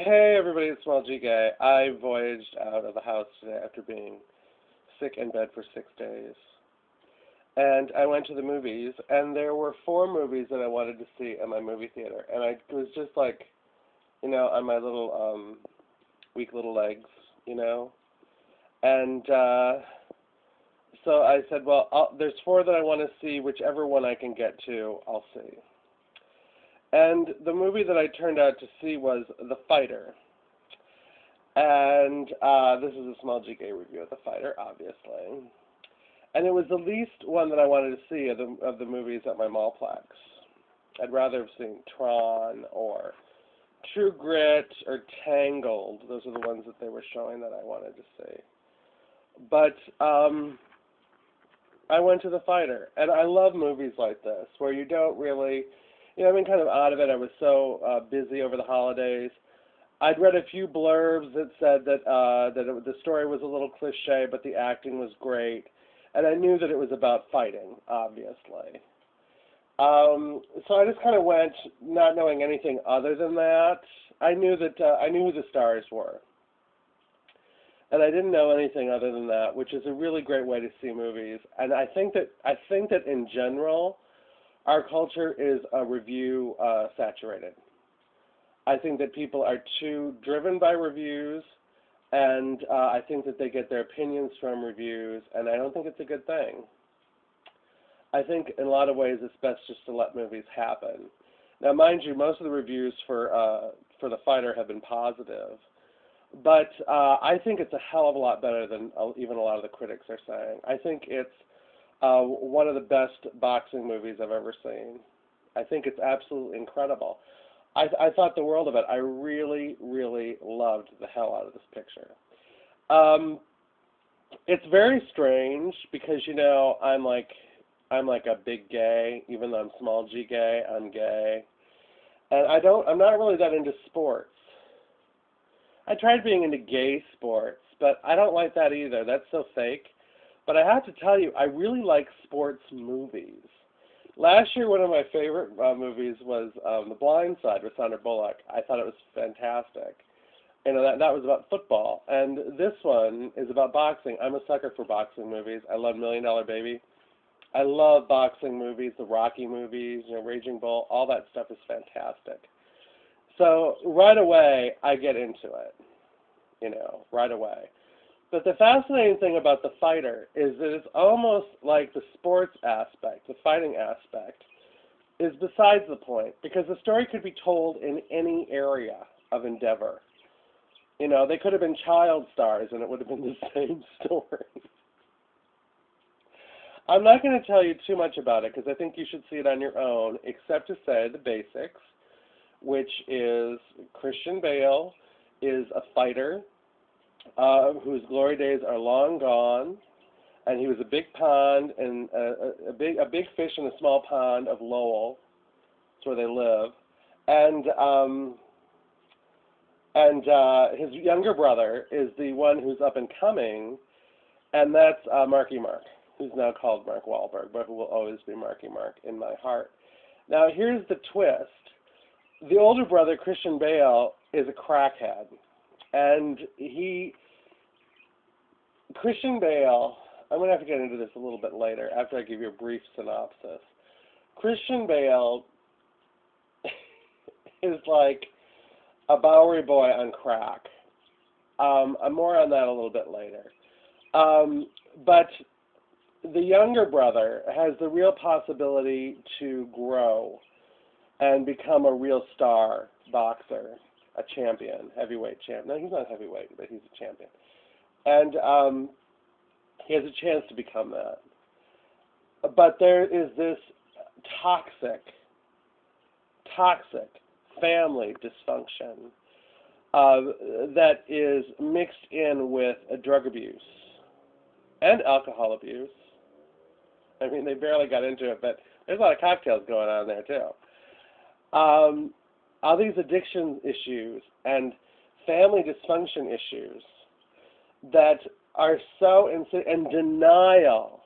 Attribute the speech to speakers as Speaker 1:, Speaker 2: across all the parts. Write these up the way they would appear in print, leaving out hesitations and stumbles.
Speaker 1: Hey everybody, it's SmallgGay. I voyaged out of the house today after being sick in bed for 6 days. And I went to the movies, and there were 4 movies that I wanted to see at my movie theater. And I was just like, on my little, weak little legs, And so I said, well, there's 4 that I want to see. Whichever one I can get to, I'll see. And the movie that I turned out to see was The Fighter. And this is a SmallgGay review of The Fighter, obviously. And it was the least one that I wanted to see of the movies at my Mallplex. I'd rather have seen Tron or True Grit or Tangled. Those are the ones that they were showing that I wanted to see. But I went to The Fighter. And I love movies like this, where you don't really... I've been kind of out of it. I was so busy over the holidays. I'd read a few blurbs that said that the story was a little cliche, but the acting was great, and I knew that it was about fighting, obviously. So I just kind of went, not knowing anything other than that. I knew who the stars were, and I didn't know anything other than that, which is a really great way to see movies. And I think that in general, our culture is review saturated. I think that people are too driven by reviews, and I think that they get their opinions from reviews, and I don't think it's a good thing. I think in a lot of ways it's best just to let movies happen. Now, mind you, most of the reviews for The Fighter have been positive, but I think it's a hell of a lot better than even a lot of the critics are saying. I think it's one of the best boxing movies I've ever seen. I think it's absolutely incredible. I thought the world of it. I really, really loved the hell out of this picture. It's very strange because I'm like a big gay, even though I'm SmallgGay. I'm gay, and I'm not really that into sports. I tried being into gay sports, but I don't like that either. That's so fake. But I have to tell you, I really like sports movies. Last year, one of my favorite movies was The Blind Side with Sandra Bullock. I thought it was fantastic. That was about football. And this one is about boxing. I'm a sucker for boxing movies. I love Million Dollar Baby. I love boxing movies, the Rocky movies, Raging Bull. All that stuff is fantastic. So right away, I get into it, right away. But the fascinating thing about The Fighter is that it's almost like the sports aspect, the fighting aspect, is besides the point, because the story could be told in any area of endeavor. They could have been child stars and it would have been the same story. I'm not going to tell you too much about it because I think you should see it on your own, except to say the basics, which is Christian Bale is a fighter whose glory days are long gone, and he was a big pond and a big fish in a small pond of Lowell. That's where they live, and his younger brother is the one who's up and coming, and that's Marky Mark, who's now called Mark Wahlberg, but who will always be Marky Mark in my heart. Now here's the twist: the older brother, Christian Bale, is a crackhead. And Christian Bale, I'm going to have to get into this a little bit later after I give you a brief synopsis. Christian Bale is like a Bowery boy on crack. More on that a little bit later. But the younger brother has the real possibility to grow and become a real star boxer. A champion, heavyweight champ. No, he's not heavyweight, but he's a champion. And he has a chance to become that. But there is this toxic family dysfunction that is mixed in with drug abuse and alcohol abuse. I mean, they barely got into it, but there's a lot of cocktails going on there, too. All these addiction issues and family dysfunction issues that are so and denial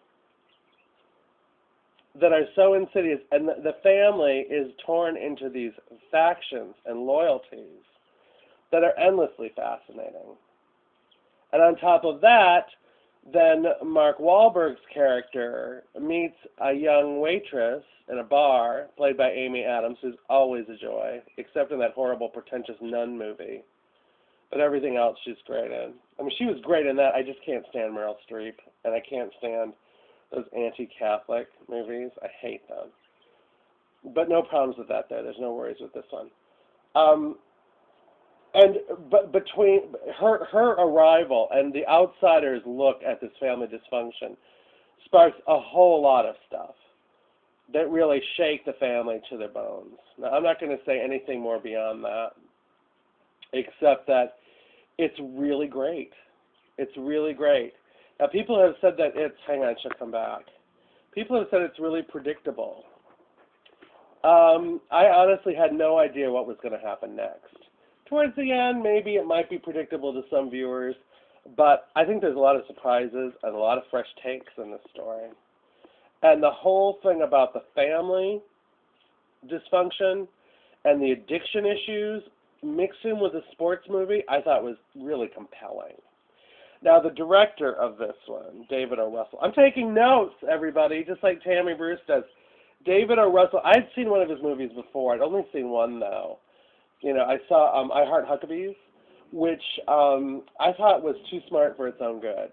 Speaker 1: that are so insidious, and the family is torn into these factions and loyalties that are endlessly fascinating. And on top of that, then Mark Wahlberg's character meets a young waitress in a bar, played by Amy Adams, who's always a joy, except in that horrible, pretentious nun movie. But everything else she's great in. I mean, she was great in that. I just can't stand Meryl Streep, and I can't stand those anti-Catholic movies. I hate them. But no problems with that there. There's no worries with this one. But between her arrival and the outsiders' look at this family dysfunction sparks a whole lot of stuff that really shake the family to their bones. Now, I'm not going to say anything more beyond that, except that it's really great. It's really great. Now, people have said that it's, hang on, she'll come back. People have said it's really predictable. I honestly had no idea what was going to happen next. Towards the end, maybe it might be predictable to some viewers, but I think there's a lot of surprises and a lot of fresh takes in this story. And the whole thing about the family dysfunction and the addiction issues mixed in with a sports movie, I thought was really compelling. Now, the director of this one, David O. Russell. I'm taking notes, everybody, just like Tammy Bruce does. David O. Russell, I'd seen one of his movies before. I'd only seen one, though. You know, I saw I Heart Huckabees, which I thought was too smart for its own good.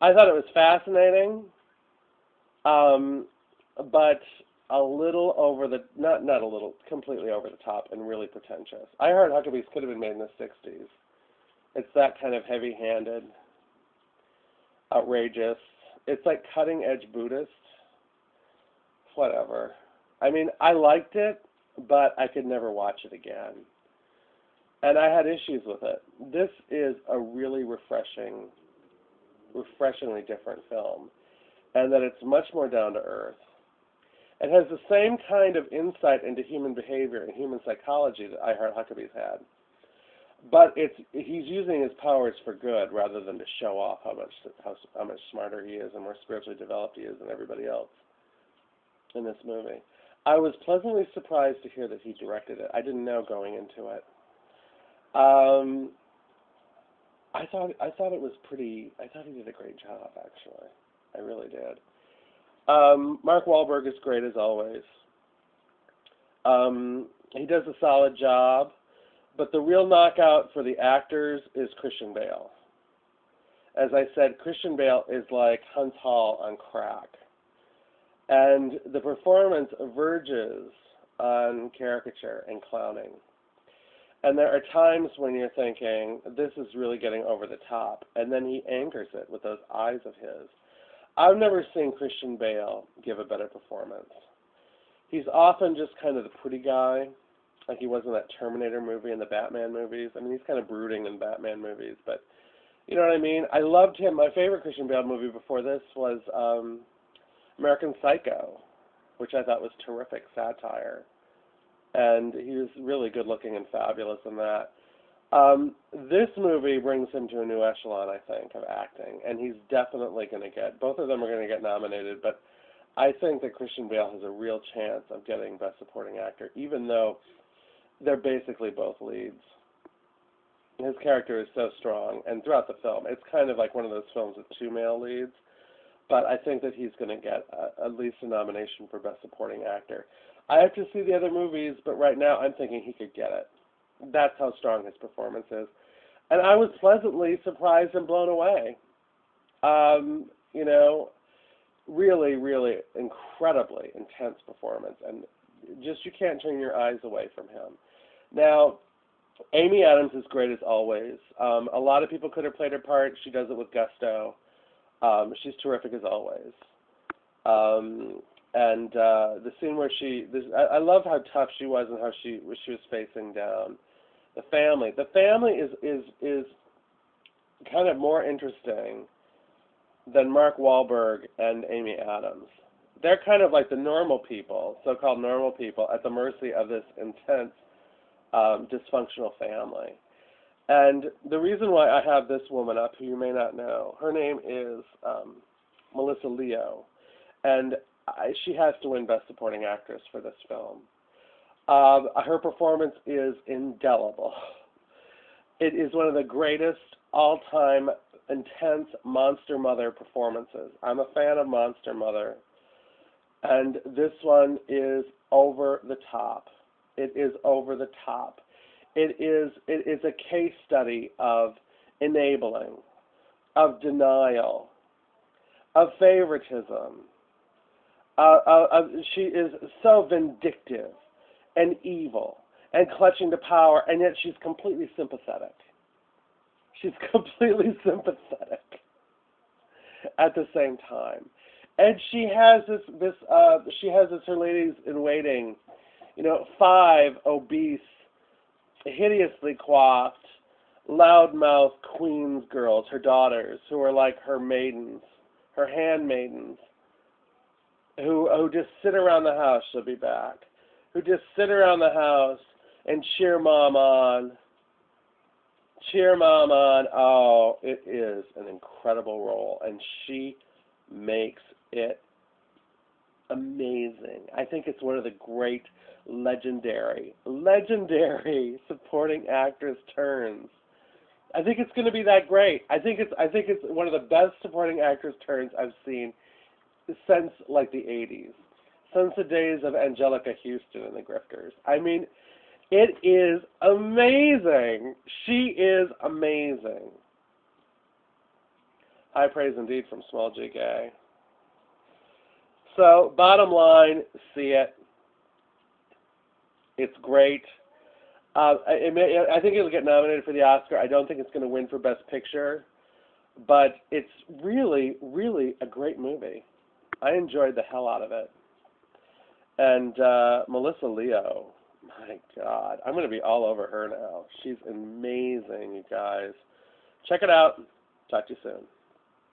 Speaker 1: I thought it was fascinating, but a little over the, not a little, completely over the top and really pretentious. I Heart Huckabees could have been made in the 60s. It's that kind of heavy-handed, outrageous. It's like cutting-edge Buddhist. Whatever. I mean, I liked it, but I could never watch it again. And I had issues with it. This is a really refreshingly different film, and that it's much more down to earth. It has the same kind of insight into human behavior and human psychology that I Heart Huckabees had. But he's using his powers for good rather than to show off how much smarter he is and more spiritually developed he is than everybody else in this movie. I was pleasantly surprised to hear that he directed it. I didn't know going into it. I thought it was pretty. I thought he did a great job, actually. I really did. Mark Wahlberg is great as always. He does a solid job, but the real knockout for the actors is Christian Bale. As I said, Christian Bale is like Hunt Hall on crack. And the performance verges on caricature and clowning. And there are times when you're thinking, this is really getting over the top. And then he anchors it with those eyes of his. I've never seen Christian Bale give a better performance. He's often just kind of the pretty guy, like he was in that Terminator movie and the Batman movies. I mean, he's kind of brooding in Batman movies, but you know what I mean? I loved him. My favorite Christian Bale movie before this was American Psycho, which I thought was terrific satire. And he was really good looking and fabulous in that. This movie brings him to a new echelon, I think, of acting. And he's definitely going to get, both of them are going to get nominated, but I think that Christian Bale has a real chance of getting Best Supporting Actor, even though they're basically both leads. His character is so strong, and throughout the film, it's kind of like one of those films with two male leads. But I think that he's going to get at least a nomination for Best Supporting Actor. I have to see the other movies, but right now I'm thinking he could get it. That's how strong his performance is. And I was pleasantly surprised and blown away. You know, really, really incredibly intense performance. And just you can't turn your eyes away from him. Now, Amy Adams is great as always. A lot of people could have played her part. She does it with gusto. She's terrific as always. And the scene where I love how tough she was and how she was facing down the family. The family is kind of more interesting than Mark Wahlberg and Amy Adams. They're kind of like the normal people, so-called normal people, at the mercy of this intense, dysfunctional family. And the reason why I have this woman up, who you may not know, her name is Melissa Leo, and she has to win Best Supporting Actress for this film. Her performance is indelible. It is one of the greatest all-time intense Monster Mother performances. I'm a fan of Monster Mother, and this one is over the top. It is over the top. It is a case study of enabling, of denial, of favoritism. She is so vindictive and evil and clutching to power, and yet she's completely sympathetic. She's completely sympathetic at the same time. And she has this her ladies in waiting, 5 obese, hideously coiffed, loudmouth queens girls, her daughters, who are like her maidens, her handmaidens, who just sit around the house. She'll be back. Who just sit around the house and cheer mom on. Cheer mom on. Oh, it is an incredible role, and she makes it amazing. I think it's one of the great legendary supporting actress turns. I think it's going to be that great. I think it's one of the best supporting actress turns I've seen since like the 80s, since the days of Angelica Houston and the Grifters. I mean, it is amazing. She is amazing. High praise indeed from SmallgGay. So, bottom line, see it. It's great. I think it'll get nominated for the Oscar. I don't think it's going to win for Best Picture, but it's really, really a great movie. I enjoyed the hell out of it. And Melissa Leo, my God, I'm going to be all over her now. She's amazing, you guys. Check it out. Talk to you soon.